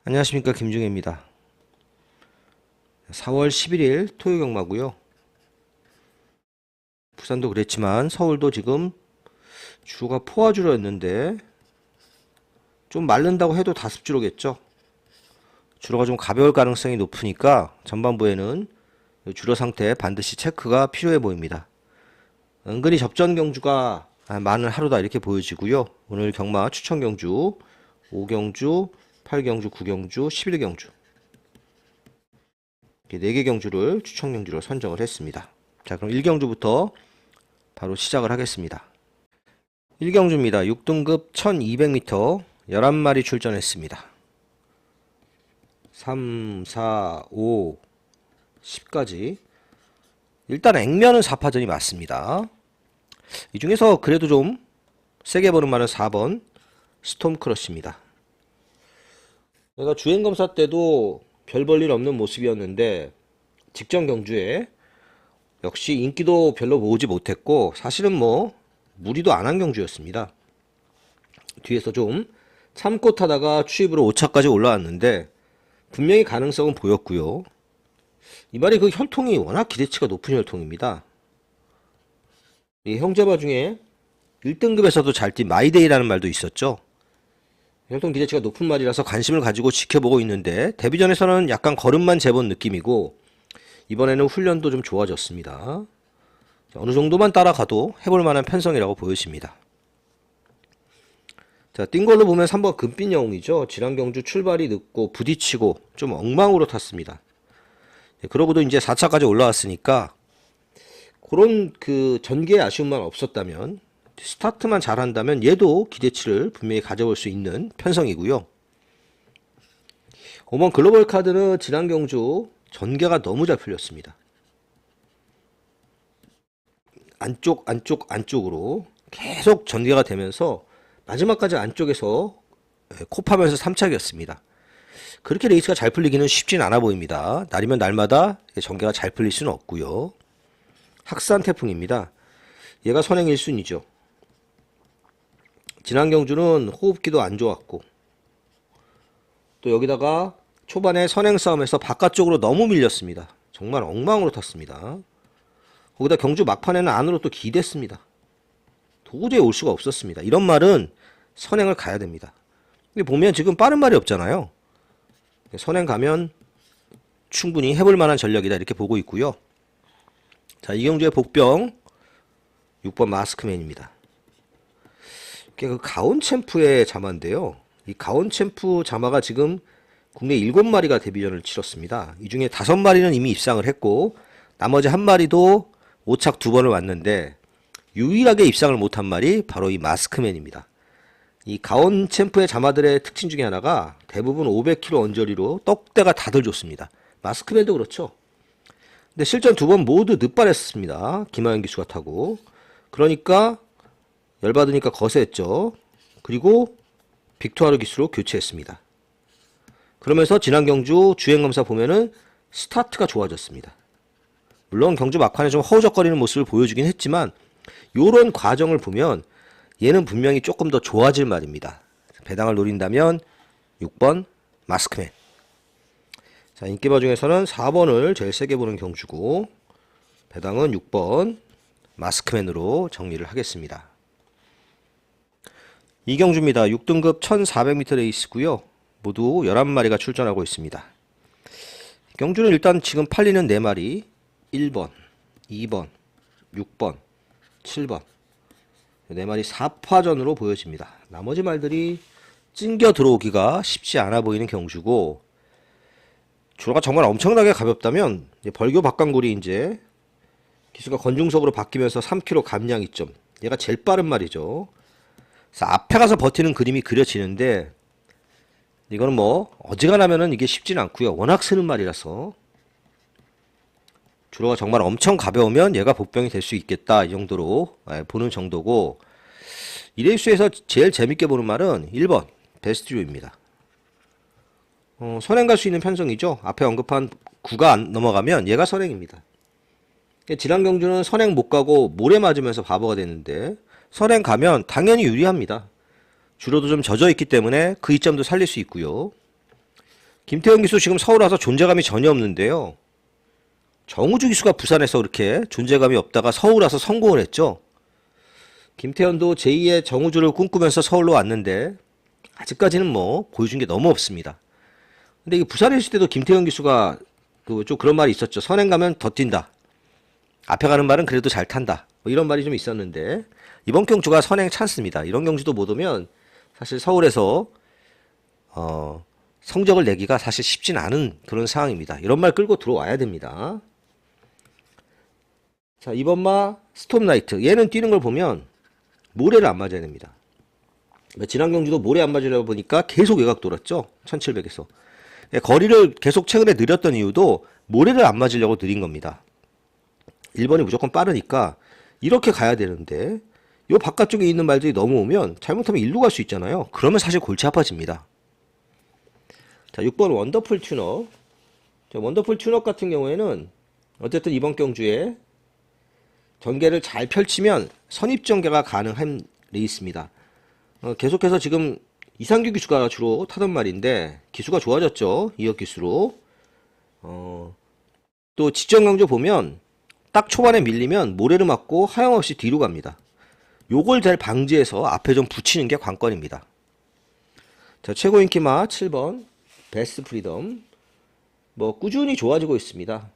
안녕하십니까, 김중혜입니다. 4월 11일 토요 경마고요. 부산도 그랬지만 서울도 지금 주가 포화주로였는데 좀 마른다고 해도 다습주로겠죠. 주로가 좀 가벼울 가능성이 높으니까 전반부에는 주로 상태 반드시 체크가 필요해 보입니다. 은근히 접전 경주가 많은 하루다 이렇게 보여지고요. 오늘 경마 추천 경주 5경주, 8경주, 9경주, 11경주 4개 경주를 추천 경주로 선정을 했습니다. 자, 그럼 1경주부터 바로 시작을 하겠습니다. 1경주입니다. 6등급 1200m 11마리 출전했습니다. 3, 4, 5, 10까지. 일단 액면은 4파전이 맞습니다. 이 중에서 그래도 좀 세게 보는 말은 4번 스톰크러쉬입니다. 내가 주행검사 때도 별 볼 일 없는 모습이었는데 직전 경주에 역시 인기도 별로 모으지 못했고 사실은 뭐 무리도 안 한 경주였습니다. 뒤에서 좀 참고 타다가 추입으로 5차까지 올라왔는데 분명히 가능성은 보였고요. 이 말이 그 혈통이 워낙 기대치가 높은 혈통입니다. 이 형제바 중에 1등급에서도 잘 뛴 마이데이라는 말도 있었죠. 혈통 기대치가 높은 말이라서 관심을 가지고 지켜보고 있는데 데뷔전에서는 약간 걸음만 재본 느낌이고 이번에는 훈련도 좀 좋아졌습니다. 어느 정도만 따라가도 해볼 만한 편성이라고 보여집니다. 자, 뛴 걸로 보면 3번 금빛 영웅이죠. 지난 경주 출발이 늦고 부딪히고 좀 엉망으로 탔습니다. 그러고도 이제 4차까지 올라왔으니까 그런 그 전개의 아쉬움만 없었다면 스타트만 잘한다면 얘도 기대치를 분명히 가져볼 수 있는 편성이고요. 5번 글로벌 카드는 지난 경주 전개가 너무 잘 풀렸습니다. 안쪽으로 계속 전개가 되면서 마지막까지 안쪽에서 코 파면서 3착이었습니다. 그렇게 레이스가 잘 풀리기는 쉽진 않아 보입니다. 날이면 날마다 전개가 잘 풀릴 수는 없고요. 학산 태풍입니다. 얘가 선행 1순위죠. 지난 경주는 호흡기도 안 좋았고 또 여기다가 초반에 선행 싸움에서 바깥쪽으로 너무 밀렸습니다. 정말 엉망으로 탔습니다. 거기다 경주 막판에는 안으로 또 기댔습니다. 도저히 올 수가 없었습니다. 이런 말은 선행을 가야 됩니다. 근데 보면 지금 빠른 말이 없잖아요. 선행 가면 충분히 해볼 만한 전략이다 이렇게 보고 있고요. 자, 이 경주의 복병 6번 마스크맨입니다. 그 가온 챔프의 자마인데요. 이 가온 챔프 자마가 지금 국내 7마리가 데뷔전을 치렀습니다. 이 중에 5마리는 이미 입상을 했고 나머지 1마리도 5착 2번을 왔는데 유일하게 입상을 못한 말이 바로 이 마스크맨입니다. 이 가온 챔프의 자마들의 특징 중에 하나가 대부분 500kg 언저리로 떡대가 다들 좋습니다. 마스크맨도 그렇죠. 근데 실전 2번 모두 늦발했습니다. 김하연 기수가 타고. 그러니까 열받으니까 거세했죠. 그리고 빅토아르 기수로 교체했습니다. 그러면서 지난 경주 주행검사 보면은 스타트가 좋아졌습니다. 물론 경주 막판에 좀 허우적거리는 모습을 보여주긴 했지만 요런 과정을 보면 얘는 분명히 조금 더 좋아질 말입니다. 배당을 노린다면 6번 마스크맨. 자, 인기바 중에서는 4번을 제일 세게 보는 경주고 배당은 6번 마스크맨으로 정리를 하겠습니다. 이경주입니다. 6등급 1400m 레이스고요. 모두 11마리가 출전하고 있습니다. 경주는 일단 지금 팔리는 4마리 1번, 2번, 6번, 7번 4마리 4파전으로 보여집니다. 나머지 말들이 찡겨 들어오기가 쉽지 않아 보이는 경주고 주로가 정말 엄청나게 가볍다면 벌교 박강골이 이제 기수가 건중석으로 바뀌면서 3kg 감량 이점 얘가 제일 빠른 말이죠. 그래서 앞에 가서 버티는 그림이 그려지는데 이거는 뭐 어지간하면은 이게 쉽진 않고요. 워낙 쓰는 말이라서 주로가 정말 엄청 가벼우면 얘가 복병이 될 수 있겠다 이 정도로 보는 정도고 이 레이스에서 제일 재밌게 보는 말은 1번 베스트류입니다. 선행 갈 수 있는 편성이죠. 앞에 언급한 9가 안 넘어가면 얘가 선행입니다. 지난 경주는 선행 못 가고 모래 맞으면서 바보가 됐는데 선행 가면 당연히 유리합니다. 주로도 좀 젖어 있기 때문에 그 이점도 살릴 수 있고요. 김태현 기수 지금 서울 와서 존재감이 전혀 없는데요. 정우주 기수가 부산에서 그렇게 존재감이 없다가 서울 와서 성공을 했죠. 김태현도 제2의 정우주를 꿈꾸면서 서울로 왔는데 아직까지는 뭐 보여준 게 너무 없습니다. 근데 이 부산에 있을 때도 김태현 기수가 좀 그런 말이 있었죠. 선행 가면 더 뛴다. 앞에 가는 말은 그래도 잘 탄다. 뭐 이런 말이 좀 있었는데 이번 경주가 선행 찬스입니다. 이런 경주도 못 오면 사실 서울에서 성적을 내기가 사실 쉽진 않은 그런 상황입니다. 이런 말 끌고 들어와야 됩니다. 자, 이번 마 스톱라이트. 얘는 뛰는 걸 보면 모래를 안 맞아야 됩니다. 지난 경주도 모래 안 맞으려고 보니까 계속 외곽 돌았죠. 1700에서. 거리를 계속 최근에 느렸던 이유도 모래를 안 맞으려고 느린 겁니다. 1번이 무조건 빠르니까 이렇게 가야 되는데 요 바깥쪽에 있는 말들이 넘어오면 잘못하면 일로 갈 수 있잖아요. 그러면 사실 골치 아파집니다. 자, 6번 원더풀 튜너. 자, 원더풀 튜너 같은 경우에는 어쨌든 이번 경주에 전개를 잘 펼치면 선입 전개가 가능한 레이스입니다. 계속해서 지금 이상규 기수가 주로 타던 말인데 기수가 좋아졌죠. 2억 기수로. 또 직전 경주 보면 딱 초반에 밀리면 모래를 맞고 하염없이 뒤로 갑니다. 요걸 잘 방지해서 앞에 좀 붙이는 게 관건입니다. 자, 최고 인기마 7번 베스트 프리덤. 뭐 꾸준히 좋아지고 있습니다.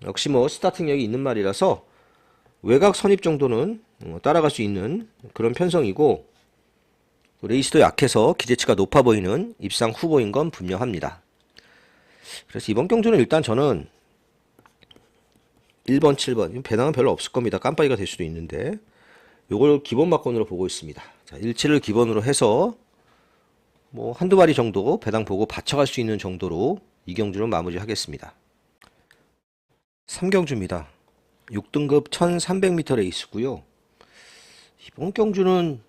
역시 뭐 스타팅력이 있는 말이라서 외곽 선입 정도는 따라갈 수 있는 그런 편성이고 레이스도 약해서 기대치가 높아 보이는 입상 후보인 건 분명합니다. 그래서 이번 경주는 일단 저는 1번, 7번 배당은 별로 없을 겁니다. 깜빡이가 될 수도 있는데 요걸 기본 막건으로 보고 있습니다. 자, 1치를 기본으로 해서 뭐 한두 마리 정도 배당 보고 받쳐갈 수 있는 정도로 이 경주는 마무리 하겠습니다. 3경주입니다. 6등급 1300m 레이스고요. 이번 경주는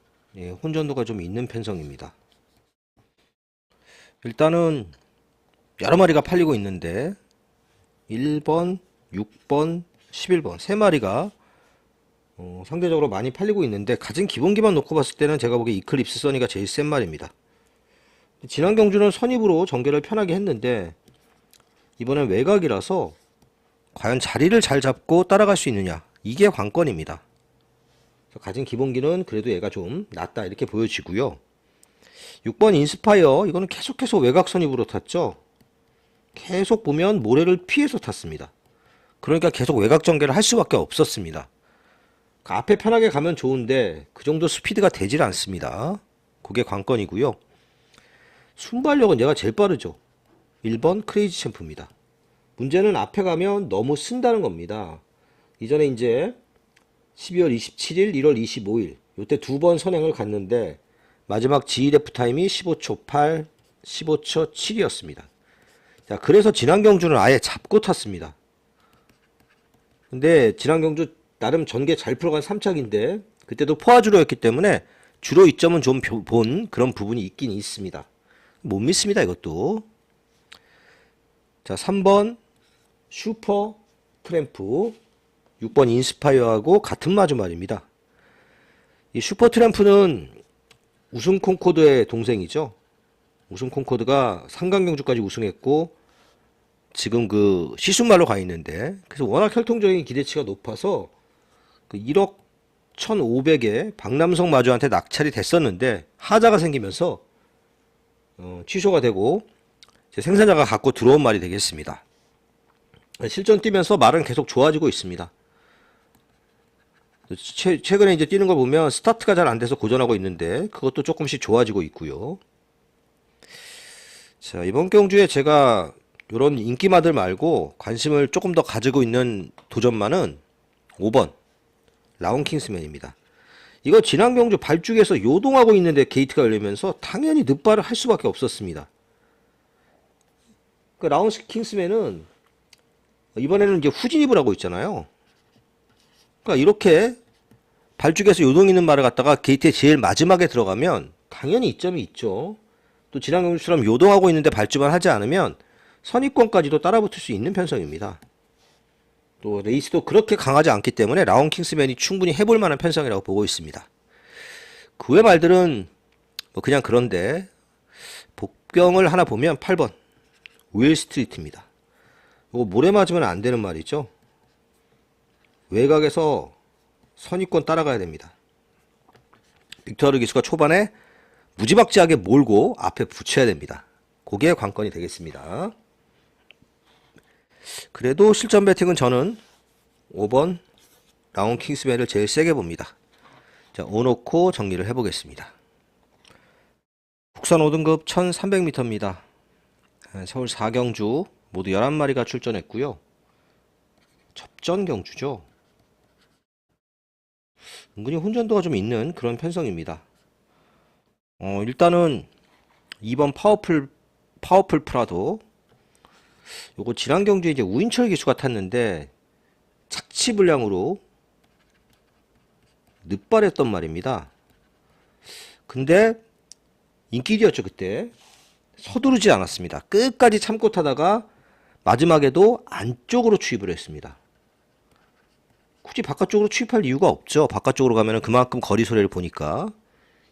혼전도가 좀 있는 편성입니다. 일단은 여러 마리가 팔리고 있는데 1번, 6번, 11번 세 마리가 상대적으로 많이 팔리고 있는데 가진 기본기만 놓고 봤을 때는 제가 보기에 이클립스 써니가 제일 센 말입니다. 지난 경주는 선입으로 전개를 편하게 했는데 이번엔 외곽이라서 과연 자리를 잘 잡고 따라갈 수 있느냐 이게 관건입니다. 가진 기본기는 그래도 얘가 좀 낫다 이렇게 보여지고요. 6번 인스파이어 이거는 계속해서 외곽 선입으로 탔죠. 계속 보면 모래를 피해서 탔습니다. 그러니까 계속 외곽 전개를 할 수밖에 없었습니다. 앞에 편하게 가면 좋은데 그 정도 스피드가 되질 않습니다. 그게 관건이고요. 순발력은 얘가 제일 빠르죠. 1번 크레이지 챔프입니다. 문제는 앞에 가면 너무 쓴다는 겁니다. 이전에 이제 12월 27일, 1월 25일 요때 두 번 선행을 갔는데 마지막 GEF 타임이 15초 8, 15초 7이었습니다. 자, 그래서 지난 경주는 아예 잡고 탔습니다. 근데 지난 경주 나름 전개 잘 풀어간 3착인데 그때도 포화주로였기 때문에 주로 이점은 좀 본 그런 부분이 있긴 있습니다. 못 믿습니다 이것도. 자, 3번 슈퍼 트램프 6번 인스파이어하고 같은 마주 말입니다. 이 슈퍼 트램프는 우승 콩코드의 동생이죠. 우승 콩코드가 상강경주까지 우승했고 지금 그 시순말로 가 있는데 그래서 워낙 혈통적인 기대치가 높아서 그 1억 1,500에 박남성 마주한테 낙찰이 됐었는데 하자가 생기면서 취소가 되고 생산자가 갖고 들어온 말이 되겠습니다. 실전 뛰면서 말은 계속 좋아지고 있습니다. 최근에 이제 뛰는 걸 보면 스타트가 잘 안 돼서 고전하고 있는데 그것도 조금씩 좋아지고 있고요. 자, 이번 경주에 제가 이런 인기마들 말고 관심을 조금 더 가지고 있는 도전마는 5번 라운 킹스맨입니다. 이거 지난 경주 발죽에서 요동하고 있는데 게이트가 열리면서 당연히 늑발을 할 수밖에 없었습니다. 그 라운 킹스맨은 이번에는 이제 후진입을 하고 있잖아요. 그러니까 이렇게 발죽에서 요동 있는 말을 갖다가 게이트의 제일 마지막에 들어가면 당연히 이점이 있죠. 또 지난 경주처럼 요동하고 있는데 발주만 하지 않으면 선입권까지도 따라붙을 수 있는 편성입니다. 또 레이스도 그렇게 강하지 않기 때문에 라운 킹스맨이 충분히 해볼 만한 편성이라고 보고 있습니다. 그 외 말들은 뭐 그냥 그런데 복병을 하나 보면 8번 윌 스트리트입니다. 이거 모래 맞으면 안 되는 말이죠. 외곽에서 선입권 따라가야 됩니다. 빅토르 기수가 초반에 무지막지하게 몰고 앞에 붙여야 됩니다. 그게 관건이 되겠습니다. 그래도 실전 배팅은 저는 5번 라운 킹스맨을 제일 세게 봅니다. 자, 오놓고 정리를 해보겠습니다. 국산 5등급 1300m입니다. 서울 4경주 모두 11마리가 출전했고요. 접전 경주죠. 은근히 혼전도가 좀 있는 그런 편성입니다. 일단은 2번 파워풀 프라도, 요거 지난 경주에 이제 우인철 기수가 탔는데 착취불량으로 늑발했던 말입니다. 근데 인기디였죠. 그때 서두르지 않았습니다. 끝까지 참고 타다가 마지막에도 안쪽으로 추입을 했습니다. 굳이 바깥쪽으로 추입할 이유가 없죠. 바깥쪽으로 가면 그만큼 거리 소리를 보니까.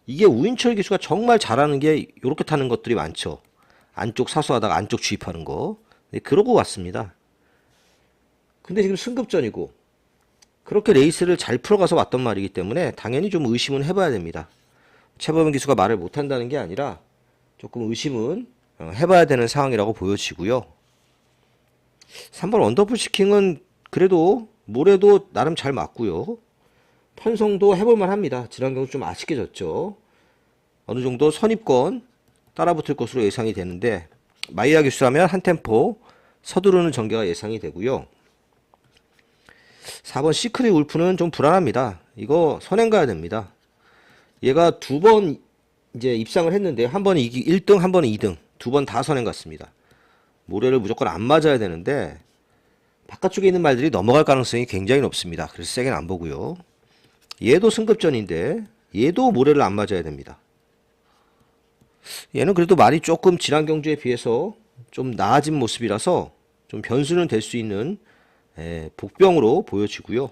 이게 우인철 기수가 정말 잘하는 게 이렇게 타는 것들이 많죠. 안쪽 사수하다가 안쪽 추입하는 거. 네, 그러고 왔습니다. 근데 지금 승급전이고 그렇게 레이스를 잘 풀어가서 왔던 말이기 때문에 당연히 좀 의심은 해봐야 됩니다. 최범현 기수가 말을 못한다는 게 아니라 조금 의심은 해봐야 되는 상황이라고 보여지고요. 3번 원더풀 시킹은 그래도 모래도 나름 잘 맞고요. 편성도 해볼만 합니다. 지난 경우 좀 아쉽게 졌죠. 어느 정도 선입권 따라붙을 것으로 예상이 되는데 마이야 기수라면 한 템포 서두르는 전개가 예상이 되고요. 4번 시크릿 울프는 좀 불안합니다. 이거 선행 가야 됩니다. 얘가 두 번 이제 입상을 했는데 한 번은 1등, 한 번은 2등. 두 번 다 선행 갔습니다. 모래를 무조건 안 맞아야 되는데 바깥쪽에 있는 말들이 넘어갈 가능성이 굉장히 높습니다. 그래서 세게는 안 보고요. 얘도 승급전인데 얘도 모래를 안 맞아야 됩니다. 얘는 그래도 말이 조금 지난 경주에 비해서 좀 나아진 모습이라서 좀 변수는 될 수 있는 복병으로 보여지고요.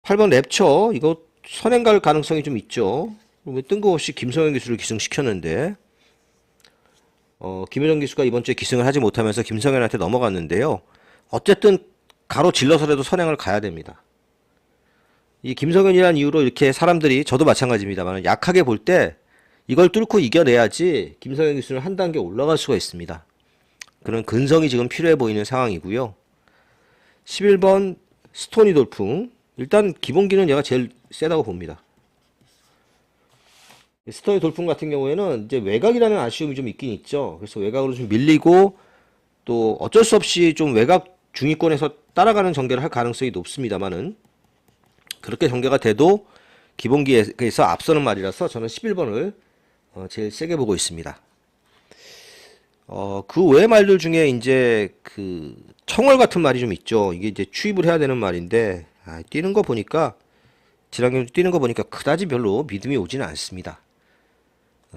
8번 랩처 이거 선행 갈 가능성이 좀 있죠. 뜬금없이 김성현 기수를 기승시켰는데 김효정 기수가 이번 주에 기승을 하지 못하면서 김성현한테 넘어갔는데요. 어쨌든 가로질러서라도 선행을 가야 됩니다. 이 김성현이라는 이유로 이렇게 사람들이, 저도 마찬가지입니다만, 약하게 볼 때 이걸 뚫고 이겨내야지 김성현 기수는 한 단계 올라갈 수가 있습니다. 그런 근성이 지금 필요해 보이는 상황이고요. 11번 스토니 돌풍, 일단 기본기는 얘가 제일 세다고 봅니다. 스토니 돌풍 같은 경우에는 이제 외곽이라는 아쉬움이 좀 있긴 있죠. 그래서 외곽으로 좀 밀리고 또 어쩔 수 없이 좀 외곽 중위권에서 따라가는 전개를 할 가능성이 높습니다만은, 그렇게 전개가 돼도 기본기에서 앞서는 말이라서 저는 11번을 제일 세게 보고 있습니다. 그 외의 말들 중에 이제 그 청월 같은 말이 좀 있죠. 이게 이제 추입을 해야 되는 말인데, 뛰는 거 보니까, 지난 경주 뛰는 거 보니까 그다지 별로 믿음이 오지는 않습니다.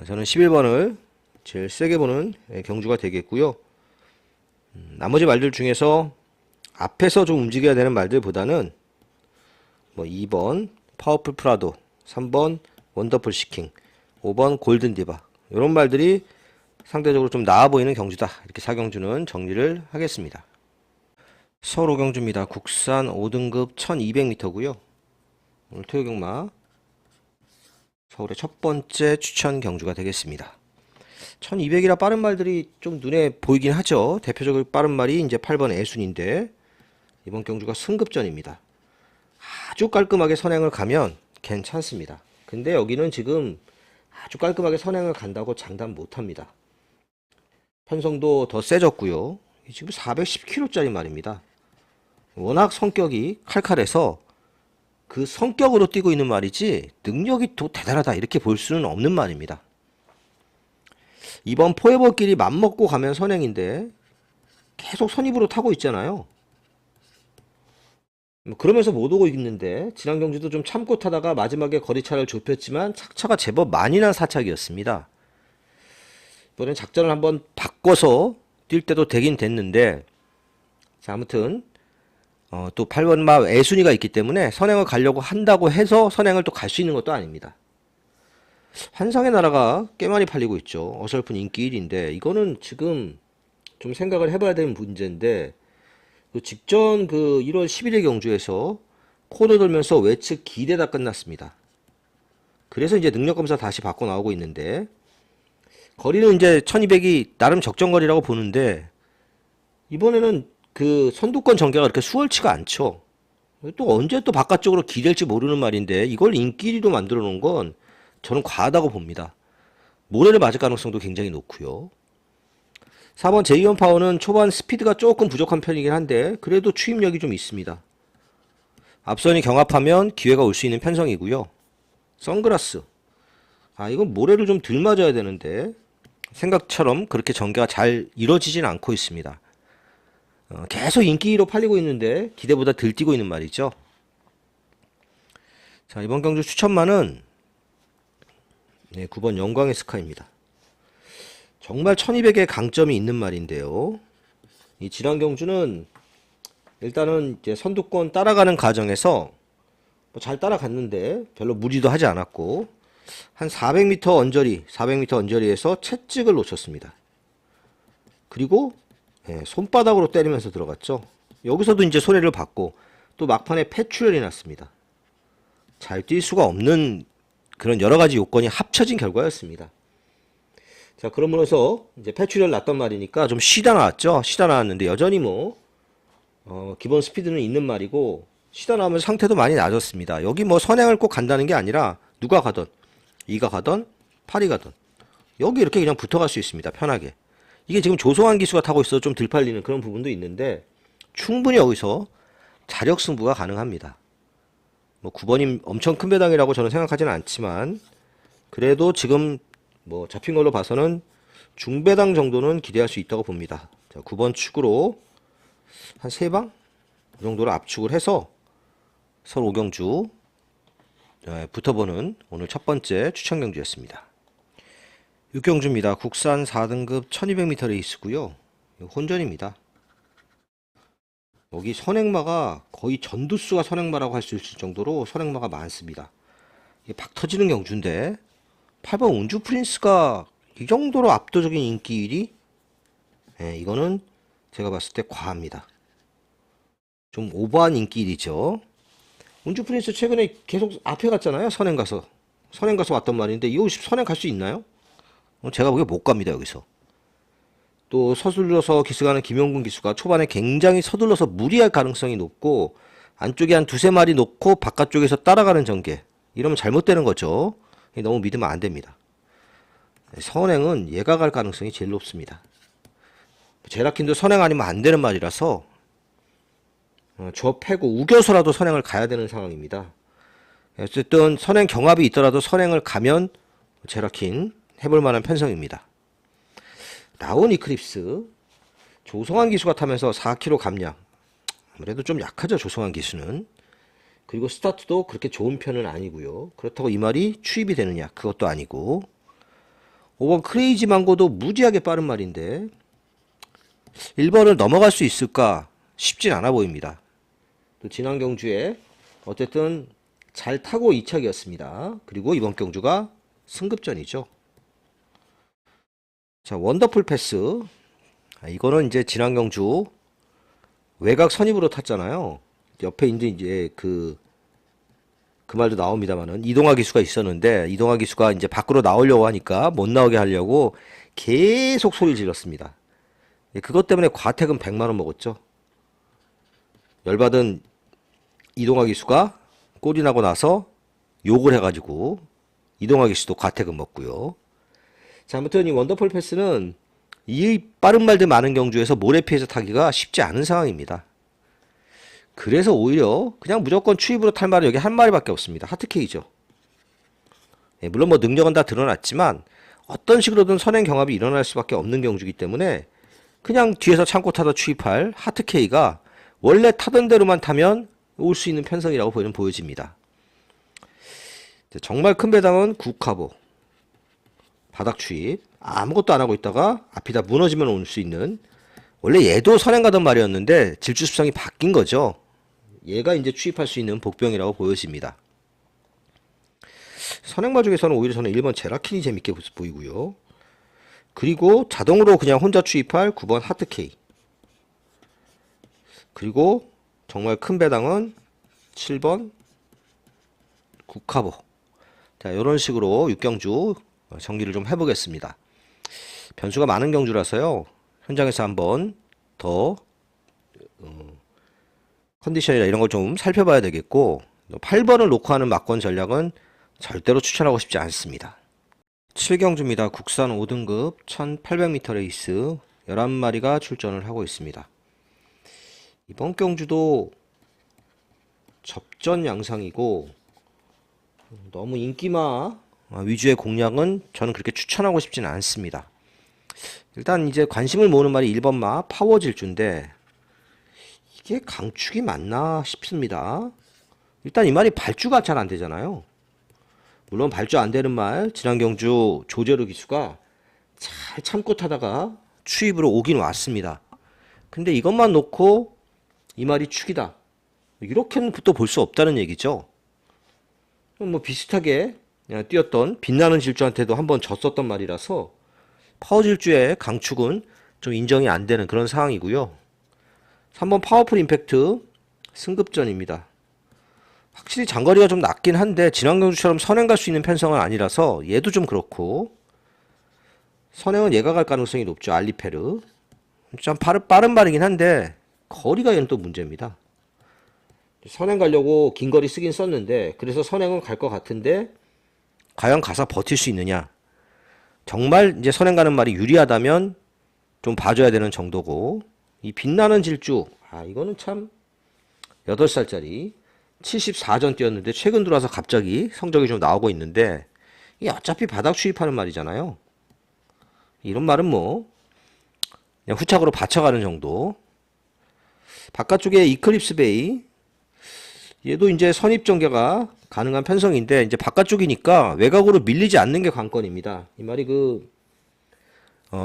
저는 11번을 제일 세게 보는 경주가 되겠고요. 나머지 말들 중에서 앞에서 좀 움직여야 되는 말들보다는 뭐 2번 파워풀 프라도, 3번 원더풀 시킹, 5번 골든 디바, 이런 말들이 상대적으로 좀 나아 보이는 경주다. 이렇게 4경주는 정리를 하겠습니다. 서울 5경주입니다. 국산 5등급 1200m고요. 오늘 토요경마 서울의 첫 번째 추천 경주가 되겠습니다. 1200이라 빠른 말들이 좀 눈에 보이긴 하죠. 대표적으로 빠른 말이 이제 8번 애순인데, 이번 경주가 승급전입니다. 아주 깔끔하게 선행을 가면 괜찮습니다. 근데 여기는 지금 아주 깔끔하게 선행을 간다고 장담 못합니다. 편성도 더 세졌고요. 지금 410kg짜리 말입니다. 워낙 성격이 칼칼해서 그 성격으로 뛰고 있는 말이지 능력이 더 대단하다 이렇게 볼 수는 없는 말입니다. 이번 포에버끼리 맘먹고 가면 선행인데 계속 선입으로 타고 있잖아요. 그러면서 못 오고 있는데, 지난 경주도 좀 참고 타다가 마지막에 거리차를 좁혔지만 착차가 제법 많이 난 사착이었습니다. 이번엔 작전을 한번 바꿔서 뛸 때도 되긴 됐는데, 자, 아무튼 또 8번 마 애순이가 있기 때문에 선행을 가려고 한다고 해서 선행을 또 갈 수 있는 것도 아닙니다. 환상의 나라가 꽤 많이 팔리고 있죠. 어설픈 인기 1위인데 이거는 지금 좀 생각을 해봐야 되는 문제인데 그 직전 그 1월 10일의 경주에서 코너 돌면서 외측 기대다 끝났습니다. 그래서 이제 능력검사 다시 바꿔 나오고 있는데 거리는 이제 1200이 나름 적정거리라고 보는데 이번에는 그 선두권 전개가 그렇게 수월치가 않죠. 또 언제 또 바깥쪽으로 기댈지 모르는 말인데 이걸 인기 1위로 만들어 놓은 건 저는 과하다고 봅니다. 모래를 맞을 가능성도 굉장히 높고요. 4번 제이원 파워는 초반 스피드가 조금 부족한 편이긴 한데 그래도 추임력이 좀 있습니다. 앞선이 경합하면 기회가 올 수 있는 편성이고요. 선글라스. 이건 모래를 좀 덜 맞아야 되는데 생각처럼 그렇게 전개가 잘 이루어지진 않고 있습니다. 계속 인기로 팔리고 있는데 기대보다 덜 뛰고 있는 말이죠. 자, 이번 경주 추천마는 9번 영광의 스카이입니다. 정말 1200의 강점이 있는 말인데요. 이 지난 경주는 일단은 이제 선두권 따라가는 과정에서 잘 따라갔는데 별로 무리도 하지 않았고 한 400m 언저리에서 채찍을 놓쳤습니다. 그리고 손바닥으로 때리면서 들어갔죠. 여기서도 이제 손해를 받고 또 막판에 폐출혈이 났습니다. 잘 뛸 수가 없는 그런 여러 가지 요건이 합쳐진 결과였습니다. 자, 그러면서 이제 폐출혈 났단 말이니까 좀 쉬다 나왔죠. 쉬다 나왔는데 여전히 기본 스피드는 있는 말이고 쉬다 나오면 상태도 많이 낮았습니다. 여기 선행을 꼭 간다는 게 아니라 누가 가던 2가 가던 8이 가던 여기 이렇게 그냥 붙어갈 수 있습니다. 편하게. 이게 지금 조성환 기수가 타고 있어서 좀 덜 팔리는 그런 부분도 있는데 충분히 여기서 자력 승부가 가능합니다. 9번이 엄청 큰 배당이라고 저는 생각하지는 않지만 그래도 지금 잡힌 걸로 봐서는 중배당 정도는 기대할 수 있다고 봅니다. 자, 9번 축으로 한 3방 그 정도로 압축을 해서 서울 5경주 붙어보는 오늘 첫 번째 추천 경주였습니다. 6경주입니다. 국산 4등급 1200m 레이스고요. 혼전입니다. 여기 선행마가 거의 전두수가 선행마라고 할 수 있을 정도로 선행마가 많습니다. 이게 박 터지는 경주인데 8번 운주 프린스가 이 정도로 압도적인 인기 1위? 이거는 제가 봤을 때 과합니다. 좀 오버한 인기 1위죠. 운주 프린스 최근에 계속 앞에 갔잖아요. 선행 가서 왔단 말인데 이거 선행 갈 수 있나요? 제가 보기에 못 갑니다. 여기서 또 서둘러서 기스가는 김영군 기수가 초반에 굉장히 서둘러서 무리할 가능성이 높고 안쪽에 한 두세 마리 놓고 바깥쪽에서 따라가는 전개 이러면 잘못되는 거죠. 너무 믿으면 안 됩니다. 선행은 얘가 갈 가능성이 제일 높습니다. 제라킨도 선행 아니면 안 되는 말이라서 저 패고 우겨서라도 선행을 가야 되는 상황입니다. 어쨌든 선행 경합이 있더라도 선행을 가면 제라킨 해볼 만한 편성입니다. 라온 이클립스 조성환 기수가 타면서 4km 감량 아무래도 좀 약하죠. 조성환 기수는. 그리고 스타트도 그렇게 좋은 편은 아니고요. 그렇다고 이 말이 추입이 되느냐 그것도 아니고 5번 크레이지 망고도 무지하게 빠른 말인데 1번을 넘어갈 수 있을까 쉽진 않아 보입니다. 또 지난 경주에 어쨌든 잘 타고 2착이었습니다. 그리고 이번 경주가 승급전이죠. 자, 원더풀 패스. 이거는 이제 지난 경주 외곽 선입으로 탔잖아요. 옆에 이제 그 말도 나옵니다만은 이동화 기수가 있었는데 이동화 기수가 이제 밖으로 나오려고 하니까 못 나오게 하려고 계속 소리를 질렀습니다. 그것 때문에 과태금 100만 원 먹었죠. 열받은 이동화 기수가 꼴이 나고 나서 욕을 해가지고 이동화 기수도 과태금 먹고요. 자, 아무튼 이 원더풀 패스는 이 빠른 말들 많은 경주에서 모래 피해서 타기가 쉽지 않은 상황입니다. 그래서 오히려 그냥 무조건 추입으로 탈 말은 여기 한 마리밖에 없습니다. 하트케이죠. 물론 능력은 다 드러났지만 어떤 식으로든 선행 경합이 일어날 수밖에 없는 경주이기 때문에 그냥 뒤에서 참고 타다 추입할 하트케이가 원래 타던 대로만 타면 올 수 있는 편성이라고 보여집니다. 정말 큰 배당은 국카보 바닥 추입 아무것도 안 하고 있다가 앞이 다 무너지면 올 수 있는 원래 얘도 선행 가던 말이었는데 질주습성이 바뀐 거죠. 얘가 이제 추입할 수 있는 복병이라고 보여집니다. 선행마 중에서는 오히려 저는 1번 제라킨이 재밌게 보이고요. 그리고 자동으로 그냥 혼자 추입할 9번 하트케이. 그리고 정말 큰 배당은 7번 국카보. 자, 이런 식으로 6경주 정리를 좀 해보겠습니다. 변수가 많은 경주라서요. 현장에서 한번 더 컨디션이나 이런 걸 좀 살펴봐야 되겠고, 8번을 놓고 하는 막권 전략은 절대로 추천하고 싶지 않습니다. 7경주입니다. 국산 5등급 1800m 레이스 11마리가 출전을 하고 있습니다. 이번 경주도 접전 양상이고 너무 인기마 위주의 공략은 저는 그렇게 추천하고 싶지는 않습니다. 일단 이제 관심을 모으는 말이 1번마 파워 질주인데 이게 강축이 맞나 싶습니다. 일단 이 말이 발주가 잘 안 되잖아요. 물론 발주 안 되는 말 지난 경주 조제루 기수가 잘 참고 타다가 추입으로 오긴 왔습니다. 근데 이것만 놓고 이 말이 축이다, 이렇게는 또 볼 수 없다는 얘기죠. 뭐 비슷하게 뛰었던 빛나는 질주한테도 한번 졌었던 말이라서 파워 질주의 강축은 좀 인정이 안 되는 그런 상황이고요. 3번 파워풀 임팩트 승급전입니다. 확실히 장거리가 좀 낮긴 한데 지난 경주처럼 선행 갈 수 있는 편성은 아니라서 얘도 좀 그렇고, 선행은 얘가 갈 가능성이 높죠. 알리페르 좀 빠른 말이긴 한데 거리가 얘는 또 문제입니다. 선행 가려고 긴 거리 쓰긴 썼는데 그래서 선행은 갈 것 같은데 과연 가서 버틸 수 있느냐, 정말 이제 선행 가는 말이 유리하다면 좀 봐줘야 되는 정도고, 이 빛나는 질주 이거는 참 8살짜리 74전 뛰었는데 최근 들어와서 갑자기 성적이 좀 나오고 있는데 이 어차피 바닥 추입하는 말이잖아요. 이런 말은 뭐 그냥 후착으로 받쳐가는 정도. 바깥쪽에 이클립스 베이, 얘도 이제 선입 전개가 가능한 편성인데 이제 바깥쪽이니까 외곽으로 밀리지 않는 게 관건입니다. 이 말이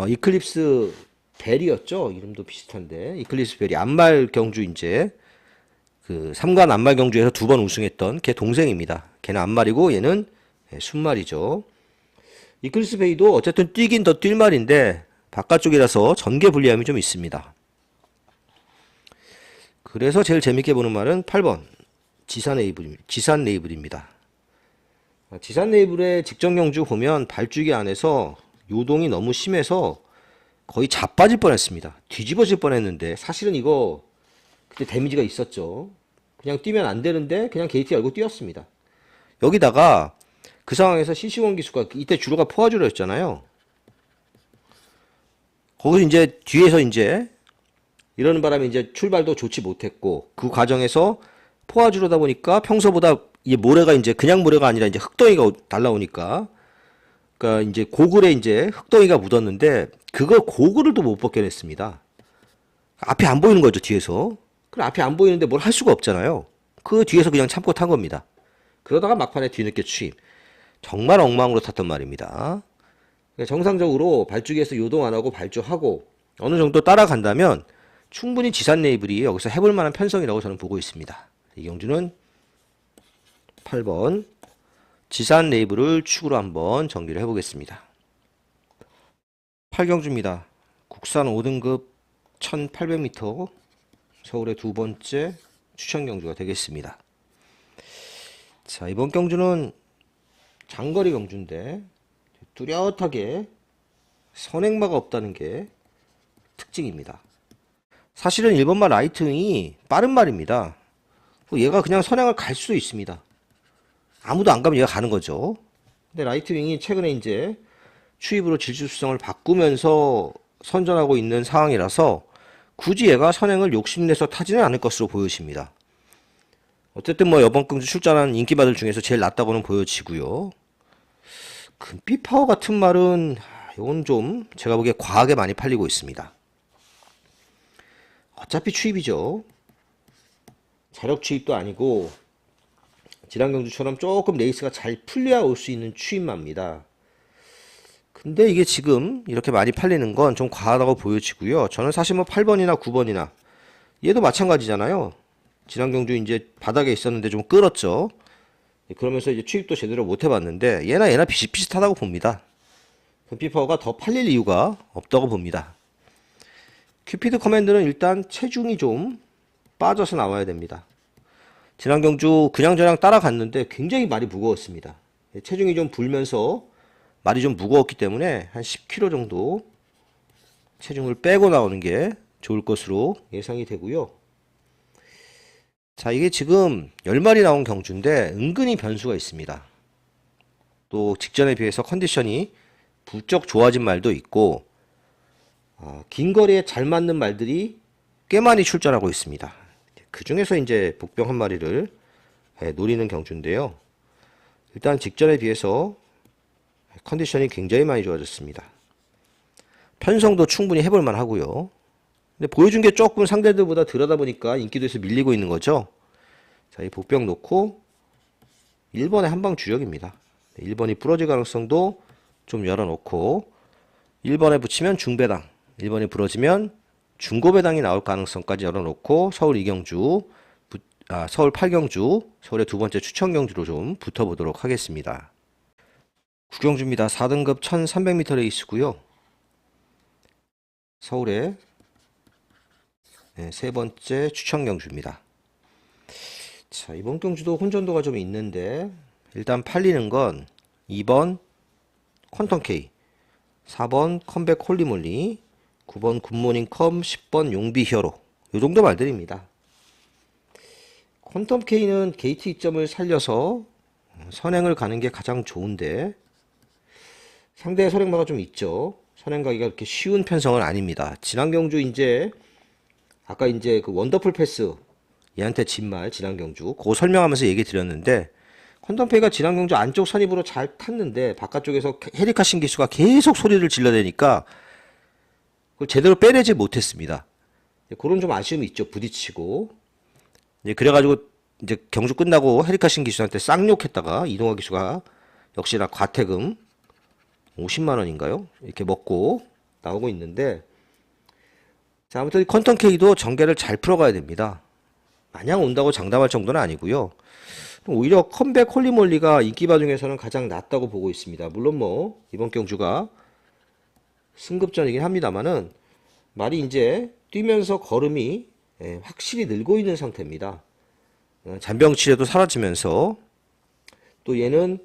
이클립스 벨이었죠. 이름도 비슷한데 이클립스 벨이 안말 경주 이제 그 3관 안말 경주에서 2번 우승했던 걔 동생입니다. 걔는 안말이고 얘는 순말이죠. 이클립스 베이도 어쨌든 뛰긴 더 뛸 말인데 바깥쪽이라서 전개 불리함이 좀 있습니다. 그래서 제일 재밌게 보는 말은 8번 지산 네이블입니다. 지산 네이블의 직전 경주 보면 발주기 안에서 요동이 너무 심해서 거의 자빠질 뻔했습니다. 뒤집어질 뻔했는데 사실은 이거 그때 데미지가 있었죠. 그냥 뛰면 안 되는데 그냥 게이트 열고 뛰었습니다. 여기다가 그 상황에서 시시원 기수가 이때 주로가 포화주로였잖아요. 거기서 이제 뒤에서 이제 이러는 바람에 이제 출발도 좋지 못했고 그 과정에서 포화주로다 보니까 평소보다 이 모래가 이제 그냥 모래가 아니라 이제 흙덩이가 날라오니까, 그러니까 이제 고글에 이제 흙덩이가 묻었는데 그걸 고글을 또 못 벗겨냈습니다. 앞이 안 보이는 거죠, 뒤에서. 그럼 앞이 안 보이는데 뭘 할 수가 없잖아요. 그 뒤에서 그냥 참고 탄 겁니다. 그러다가 막판에 뒤늦게 추입. 정말 엉망으로 탔단 말입니다. 그러니까 정상적으로 발주기에서 요동 안 하고 발주하고 어느 정도 따라간다면 충분히 지산 네이블이 여기서 해볼 만한 편성이라고 저는 보고 있습니다. 이 경주는 8번 지산 네이블을 축으로 한번 정리를 해보겠습니다. 8경주입니다. 국산 5등급 1800m 서울의 두 번째 추천 경주가 되겠습니다. 자, 이번 경주는 장거리 경주인데 뚜렷하게 선행마가 없다는 게 특징입니다. 사실은 1번마 라이트윙이 빠른 말입니다. 얘가 그냥 선행을 갈 수도 있습니다. 아무도 안 가면 얘가 가는 거죠. 근데 라이트윙이 최근에 이제 추입으로 질주수성을 바꾸면서 선전하고 있는 상황이라서 굳이 얘가 선행을 욕심내서 타지는 않을 것으로 보여집니다. 어쨌든 뭐 이번 경주 출전한 인기마들 중에서 제일 낫다고는 보여지고요. 금빛 파워 같은 말은 이건 좀 제가 보기에 과하게 많이 팔리고 있습니다. 어차피 추입이죠. 자력 추입도 아니고 지난 경주처럼 조금 레이스가 잘 풀려야 올 수 있는 추입마입니다. 근데 이게 지금 이렇게 많이 팔리는 건 좀 과하다고 보여지고요. 저는 사실 뭐 8번이나 9번이나 얘도 마찬가지잖아요. 지난 경주 이제 바닥에 있었는데 좀 끌었죠. 그러면서 이제 취입도 제대로 못 해봤는데 얘나 비슷비슷하다고 봅니다. 금피파워가 더 팔릴 이유가 없다고 봅니다. 큐피드 커맨드는 일단 체중이 좀 빠져서 나와야 됩니다. 지난 경주 그냥저냥 따라갔는데 굉장히 말이 무거웠습니다. 체중이 좀 불면서 말이 좀 무거웠기 때문에 한 10kg 정도 체중을 빼고 나오는 게 좋을 것으로 예상이 되고요. 자, 이게 지금 10마리 나온 경주인데 은근히 변수가 있습니다. 또 직전에 비해서 컨디션이 부쩍 좋아진 말도 있고 긴 거리에 잘 맞는 말들이 꽤 많이 출전하고 있습니다. 그 중에서 이제 복병 한 마리를 노리는 경주인데요. 일단 직전에 비해서 컨디션이 굉장히 많이 좋아졌습니다. 편성도 충분히 해볼만 하고요. 근데 보여준 게 조금 상대들보다 덜하다 보니까 인기도에서 밀리고 있는 거죠. 자, 이 복병 놓고 1번에 한방 주력입니다. 1번이 부러질 가능성도 좀 열어놓고 1번에 붙이면 중배당, 1번이 부러지면 중고배당이 나올 가능성까지 열어놓고 서울 2경주, 서울 8경주, 서울의 두 번째 추천 경주로 좀 붙어보도록 하겠습니다. 9경주입니다. 4등급 1300m 레이스고요. 서울의 세 번째 추천 경주입니다. 자, 이번 경주도 혼전도가 좀 있는데 일단 팔리는 건 2번 퀀텀 K, 4번 컴백 홀리몰리, 9번 굿모닝 컴, 10번 용비 히어로 요 정도 말들입니다. 퀀텀 K는 게이트 이점을 살려서 선행을 가는 게 가장 좋은데 상대 선행마가 좀 있죠. 선행 가기가 그렇게 쉬운 편성은 아닙니다. 지난 경주 이제 아까 이제 그 원더풀 패스 얘한테 진 말 지난 경주 그거 설명하면서 얘기 드렸는데 퀀텀페이가 지난 경주 안쪽 선입으로 잘 탔는데 바깥쪽에서 헤리카 신기수가 계속 소리를 질러대니까 그걸 제대로 빼내지 못했습니다. 그런 좀 아쉬움이 있죠. 부딪히고 그래가지고 이제 경주 끝나고 헤리카 신기수한테 쌍욕했다가 이동화 기수가 역시나 과태금 50만 원인가요? 이렇게 먹고 나오고 있는데 자, 아무튼 퀀텀 K도 전개를 잘 풀어가야 됩니다. 마냥 온다고 장담할 정도는 아니고요. 오히려 컴백 홀리몰리가 인기바 중에서는 가장 낫다고 보고 있습니다. 물론 뭐 이번 경주가 승급전이긴 합니다만은 말이 이제 뛰면서 걸음이 확실히 늘고 있는 상태입니다. 잔병 치레도 사라지면서 또 얘는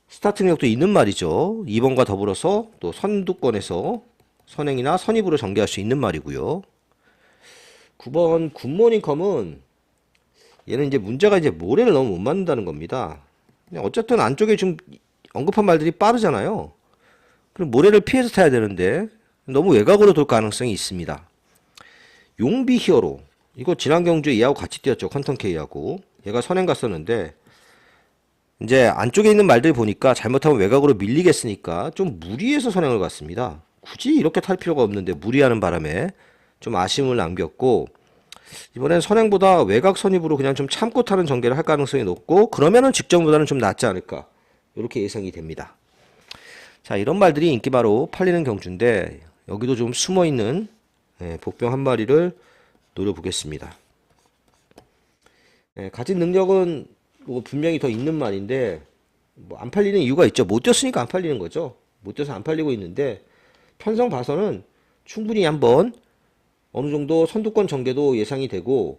스타트력도 있는 말이죠. 2번과 더불어서 또 선두권에서 선행이나 선입으로 전개할 수 있는 말이고요. 9번 굿모닝컴은 얘는 이제 문제가 이제 모래를 너무 못 맞는다는 겁니다. 어쨌든 안쪽에 좀 언급한 말들이 빠르잖아요. 그럼 모래를 피해서 타야 되는데 너무 외곽으로 돌 가능성이 있습니다. 용비 히어로 이거 지난 경주에 얘하고 같이 뛰었죠. 퀀텀 K하고 얘가 선행 갔었는데 이제 안쪽에 있는 말들 보니까 잘못하면 외곽으로 밀리겠으니까 좀 무리해서 선행을 갔습니다. 굳이 이렇게 탈 필요가 없는데 무리하는 바람에 좀 아쉬움을 남겼고 이번엔 선행보다 외곽 선입으로 그냥 좀 참고 타는 전개를 할 가능성이 높고 그러면은 직전보다는 좀 낫지 않을까 이렇게 예상이 됩니다. 자, 이런 말들이 인기바로 팔리는 경주인데 여기도 좀 숨어있는 복병 한 마리를 노려보겠습니다. 가진 능력은 뭐 분명히 더 있는 말인데 뭐 안 팔리는 이유가 있죠. 못 뛰었으니까 안 팔리는 거죠. 못 뛰어서 안 팔리고 있는데 편성 봐서는 충분히 한번 어느 정도 선두권 전개도 예상이 되고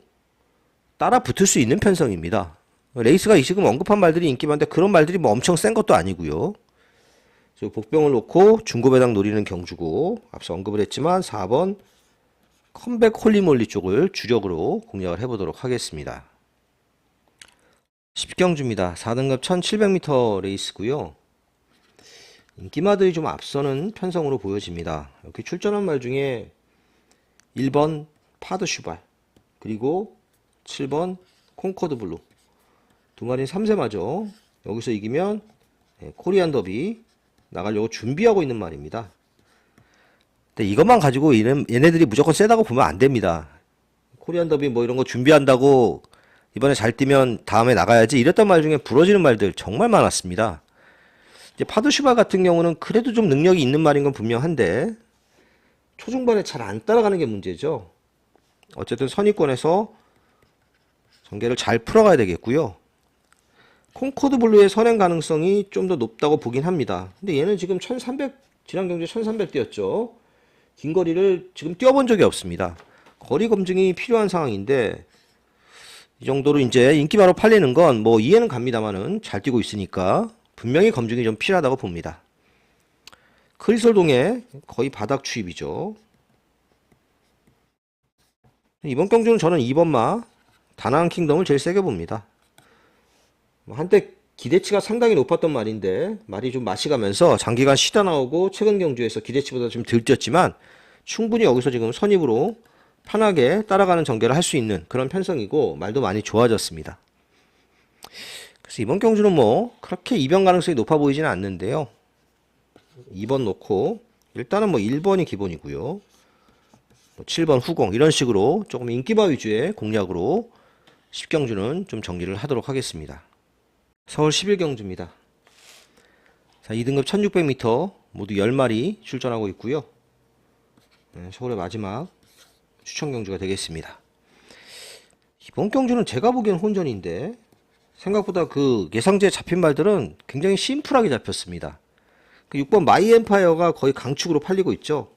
따라 붙을 수 있는 편성입니다. 레이스가 지금 언급한 말들이 인기 많은데 그런 말들이 뭐 엄청 센 것도 아니고요. 복병을 놓고 중고배당 노리는 경주고 앞서 언급을 했지만 4번 컴백 홀리몰리 쪽을 주력으로 공략을 해보도록 하겠습니다. 10경주입니다. 4등급 1700m 레이스고요. 인기마들이 좀 앞서는 편성으로 보여집니다. 여기 출전한 말 중에 1번 파드 슈발 그리고 7번 콩코드 블루 두 마리는 3세마죠. 여기서 이기면 코리안 더비 나가려고 준비하고 있는 말입니다. 근데 이것만 가지고 얘네들이 무조건 세다고 보면 안 됩니다. 코리안 더비 뭐 이런 거 준비한다고 이번에 잘 뛰면 다음에 나가야지 이랬던 말 중에 부러지는 말들 정말 많았습니다. 이제 파드 슈발 같은 경우는 그래도 좀 능력이 있는 말인 건 분명한데 초중반에 잘 안 따라가는 게 문제죠. 어쨌든 선입권에서 전개를 잘 풀어가야 되겠고요. 콩코드 블루의 선행 가능성이 좀 더 높다고 보긴 합니다. 근데 얘는 지금 1300, 지난 경주에 1300 뛰었죠. 긴 거리를 지금 뛰어본 적이 없습니다. 거리 검증이 필요한 상황인데, 이 정도로 이제 인기바로 팔리는 건 뭐 이해는 갑니다만은 잘 뛰고 있으니까 분명히 검증이 좀 필요하다고 봅니다. 크리솔동의 거의 바닥 추입이죠. 이번 경주는 저는 2번마 다나안 킹덤을 제일 세게 봅니다. 한때 기대치가 상당히 높았던 말인데 말이 좀 마시가면서 장기간 쉬다 나오고 최근 경주에서 기대치보다 좀 덜 뛰었지만 충분히 여기서 지금 선입으로 편하게 따라가는 전개를 할 수 있는 그런 편성이고 말도 많이 좋아졌습니다. 그래서 이번 경주는 뭐 그렇게 이변 가능성이 높아 보이지는 않는데요. 2번 놓고 일단은 뭐 1번이 기본이고요. 뭐 7번 후공 이런 식으로 조금 인기바 위주의 공략으로 10경주는 좀 정리를 하도록 하겠습니다. 서울 11경주입니다. 자, 2등급 1600m 모두 10마리 출전하고 있고요. 서울의 마지막 추천 경주가 되겠습니다. 이번 경주는 제가 보기엔 혼전인데 생각보다 그 예상지에 잡힌 말들은 굉장히 심플하게 잡혔습니다. 그 6번 마이 엠파이어가 거의 강축으로 팔리고 있죠.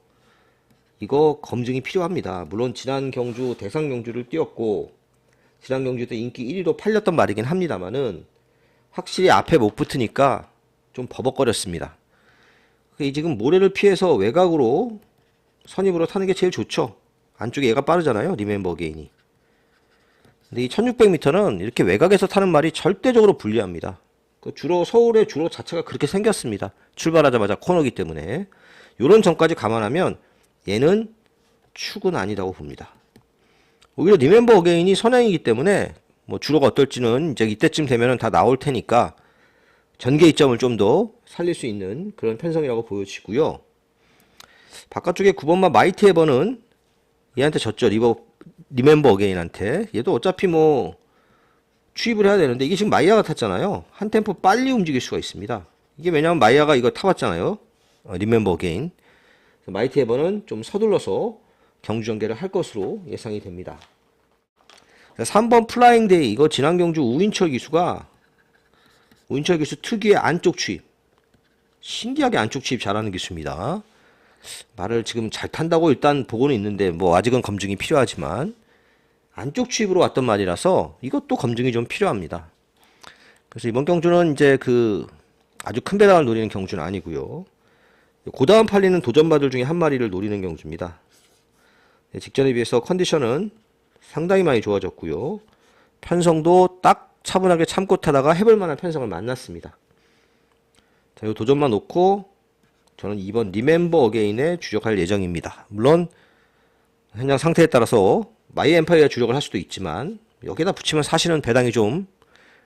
이거 검증이 필요합니다. 물론 지난 경주 대상 경주를 뛰었고 지난 경주 때 인기 1위로 팔렸던 말이긴 합니다만은 확실히 앞에 못 붙으니까 좀 버벅거렸습니다. 지금 모래를 피해서 외곽으로 선입으로 타는 게 제일 좋죠. 안쪽에 얘가 빠르잖아요. 리멤버 어게인이. 근데 이 1600m는 이렇게 외곽에서 타는 말이 절대적으로 불리합니다. 주로 서울의 주로 자체가 그렇게 생겼습니다. 출발하자마자 코너기 때문에. 이런 점까지 감안하면 얘는 축은 아니다고 봅니다. 오히려 리멤버 어게인이 선행이기 때문에 뭐 주로가 어떨지는 이제 이때쯤 되면은 다 나올 테니까 전개 이점을 좀 더 살릴 수 있는 그런 편성이라고 보여지고요. 바깥쪽에 9번마 마이티 에버는 얘한테 졌죠. 리멤버 어게인한테. 얘도 어차피 뭐 추입을 해야 되는데 이게 지금 마이야가 탔잖아요. 한 템포 빨리 움직일 수가 있습니다. 이게 왜냐면 마이야가 이거 타봤잖아요. 리멤버 어게인. 마이티 에버는 좀 서둘러서 경주 전개를 할 것으로 예상이 됩니다. 3번 플라잉 데이. 이거 지난 경주 우인철 기수가 우인철 기수 특유의 안쪽 추입. 신기하게 안쪽 추입 잘하는 기수입니다. 말을 지금 잘 탄다고 일단 보고는 있는데 뭐 아직은 검증이 필요하지만 안쪽 추입으로 왔던 말이라서 이것도 검증이 좀 필요합니다. 그래서 이번 경주는 이제 그 아주 큰 배당을 노리는 경주는 아니고요. 고다음 팔리는 도전마들 중에 한 마리를 노리는 경주입니다. 직전에 비해서 컨디션은 상당히 많이 좋아졌고요. 편성도 딱 차분하게 참고 타다가 해볼 만한 편성을 만났습니다. 자, 이 도전만 놓고 저는 2번 리멤버 어게인에 주력할 예정입니다. 물론 현장 상태에 따라서 마이 엠파이어에 주력을 할 수도 있지만 여기다 붙이면 사실은 배당이 좀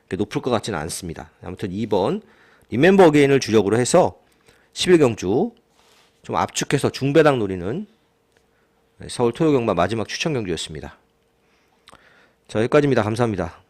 높을 것 같지는 않습니다. 아무튼 2번 리멤버 어게인을 주력으로 해서 11경주 좀 압축해서 중배당 노리는 서울 토요경마 마지막 추천 경주였습니다. 자, 여기까지입니다. 감사합니다.